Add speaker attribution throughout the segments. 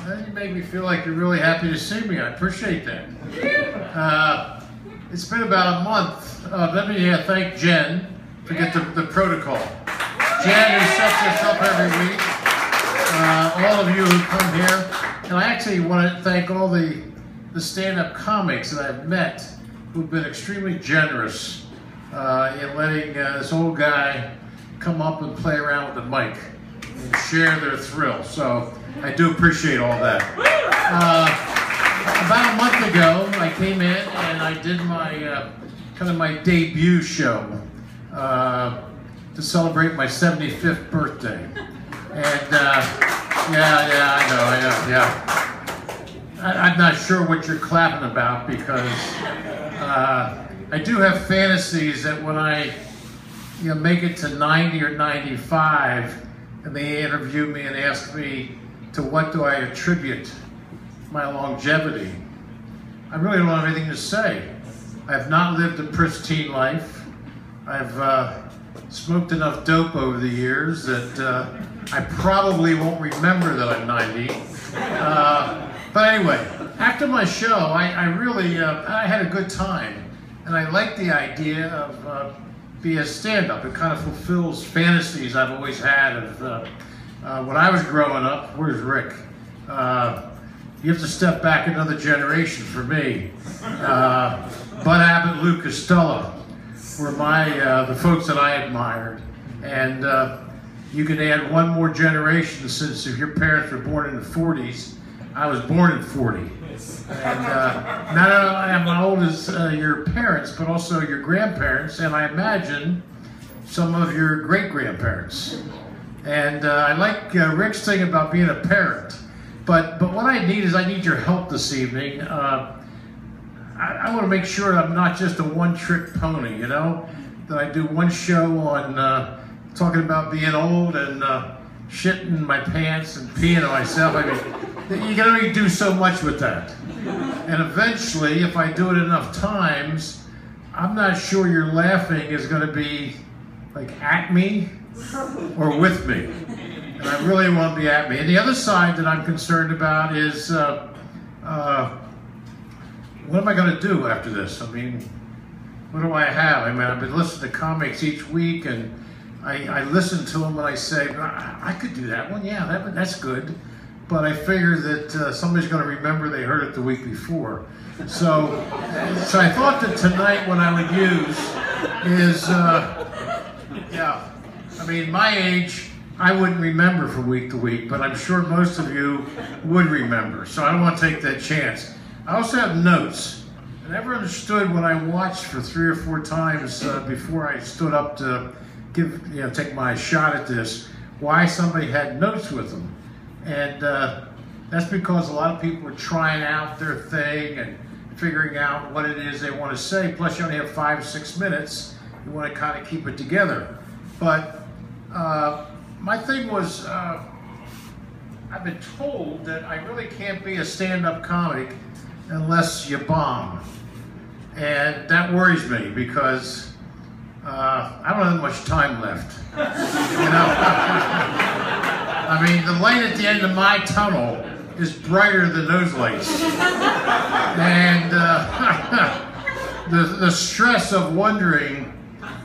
Speaker 1: You make me feel like you're really happy to see me. I appreciate that. It's been about a month. Let me thank Jen to get the protocol. Jen, who sets this up every week. All of you who come here. And I actually want to thank all the stand-up comics that I've met who've been extremely generous in letting this old guy come up and play around with the mic and share their thrill. So I do appreciate all that. About a month ago, I came in and I did my kind of my debut show to celebrate my 75th birthday. And I know. I'm not sure what you're clapping about because I do have fantasies that when I make it to 90 or 95 and they interview me and ask me to what do I attribute my longevity, I really don't have anything to say. I have not lived a pristine life. I've smoked enough dope over the years that I probably won't remember that I'm 90. But anyway, after my show, I really I had a good time. And I like the idea of being a stand-up. It kind of fulfills fantasies I've always had of when I was growing up. Where's Rick? You have to step back another generation for me. Bud Abbott, Lou Costello were the folks that I admired. And you can add one more generation since if your parents were born in the 40s, I was born in 40. And not only am I old as your parents, but also your grandparents, and I imagine some of your great-grandparents. And I like Rick's thing about being a parent. But what I need is I need your help this evening. I want to make sure I'm not just a one-trick pony, that I do one show on talking about being old and shitting my pants and peeing on myself. I mean, you can only do so much with that. And eventually, if I do it enough times, I'm not sure your laughing is going to be like at me or with me. And I really want to be at me. And the other side that I'm concerned about is what am I going to do after this? I mean, what do I have? I mean, I've been listening to comics each week, and I listen to them and I say, I could do that one. Yeah, that's good. But I figure that somebody's going to remember they heard it the week before. So I thought that tonight what I would use is, I mean, my age, I wouldn't remember from week to week, but I'm sure most of you would remember. So I don't want to take that chance. I also have notes. I never understood when I watched for 3 or 4 times before I stood up to take my shot at this, why somebody had notes with them. And that's because a lot of people are trying out their thing and figuring out what it is they want to say. Plus you only have 5 or 6 minutes. You want to kind of keep it together. But my thing was, I've been told that I really can't be a stand-up comic unless you bomb. And that worries me because I don't have much time left. I mean, the light at the end of my tunnel is brighter than those lights. And the stress of wondering,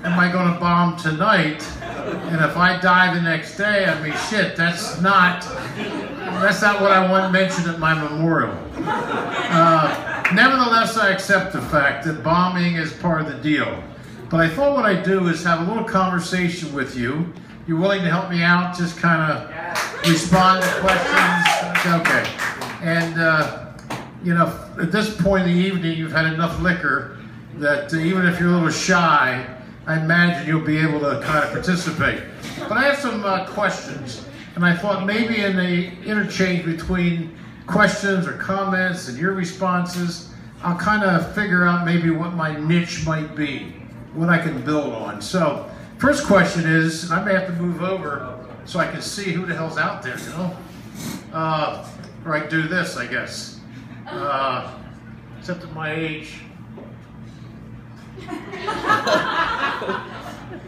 Speaker 1: am I going to bomb tonight? And if I die the next day, I mean, shit, that's not what I want mentioned at my memorial. Nevertheless, I accept the fact that bombing is part of the deal. But I thought what I'd do is have a little conversation with you. You're willing to help me out? Just kind of respond to questions? Okay. And, at this point in the evening, you've had enough liquor that even if you're a little shy, I imagine you'll be able to kind of participate. But I have some questions, and I thought maybe in the interchange between questions or comments and your responses, I'll kind of figure out maybe what my niche might be, what I can build on. So, first question is, and I may have to move over so I can see who the hell's out there, or I do this, I guess. Except at my age.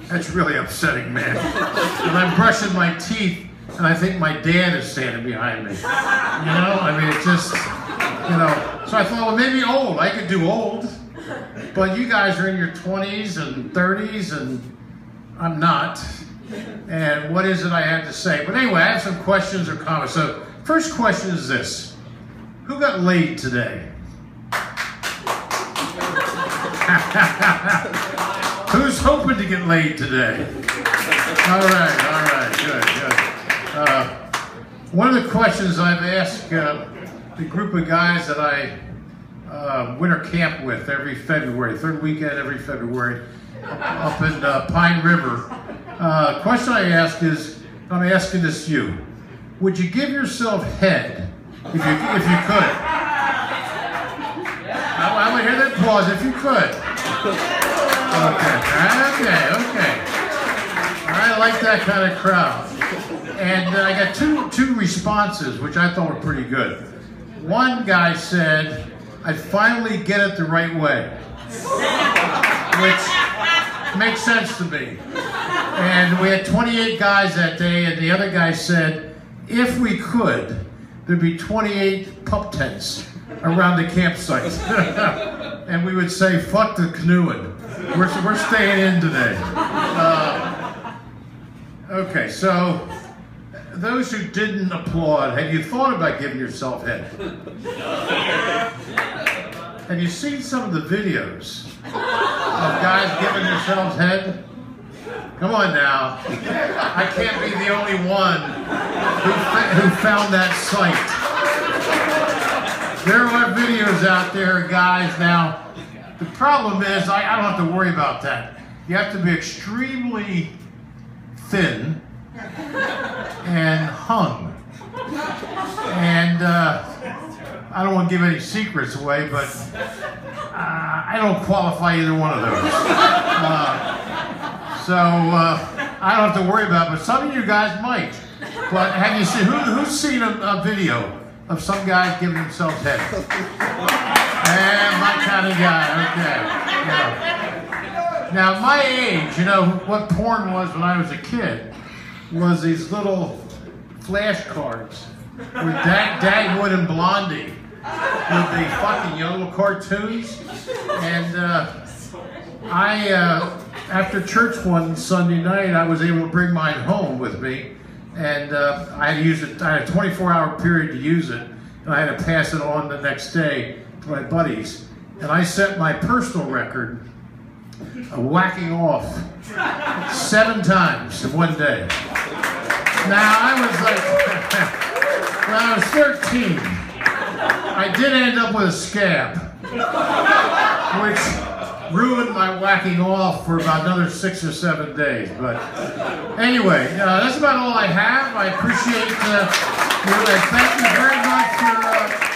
Speaker 1: That's really upsetting, man. When I'm brushing my teeth, and I think my dad is standing behind me. You know, I mean, it's just, you know. So I thought, well, maybe old. I could do old, but you guys are in your 20s and 30s, and I'm not. And what is it I have to say? But anyway, I have some questions or comments. So first question is this: who got laid today? Who's hoping to get laid today? All right, good. One of the questions I've asked the group of guys that I winter camp with every February, third weekend every February, up in Pine River. The question I ask is, I'm asking this to you: would you give yourself head if you could? I would hear that pause if you could. Okay. I like that kind of crowd. And I got two responses, which I thought were pretty good. One guy said, "I'd finally get it the right way," which makes sense to me. And we had 28 guys that day, and the other guy said, if we could, there'd be 28 pup tents around the campsite. And we would say, fuck the canoeing. We're staying in today. Okay, so those who didn't applaud, have you thought about giving yourself head? Have you seen some of the videos of guys giving themselves head? Come on now. I can't be the only one who found that sight. There are videos out there, guys. Now, the problem is I don't have to worry about that. You have to be extremely thin and hung. And I don't want to give any secrets away, but I don't qualify either one of those. So I don't have to worry about it, but some of you guys might. But have you seen, who's seen a video of some guys giving themselves head? And my kind of guy, okay. Yeah. Now, my age, you know, what porn was when I was a kid was these little flashcards with Dagwood and Blondie with the fucking yellow cartoons. And after church one Sunday night, I was able to bring mine home with me, and I had to use it. I had a 24-hour period to use it, and I had to pass it on the next day to my buddies. And I set my personal record of whacking off 7 times in one day. Now, I was like, when I was 13, I did end up with a scab, which ruined my whacking off for about another 6 or 7 days. But anyway, that's about all I have. I appreciate you, and thank you very much for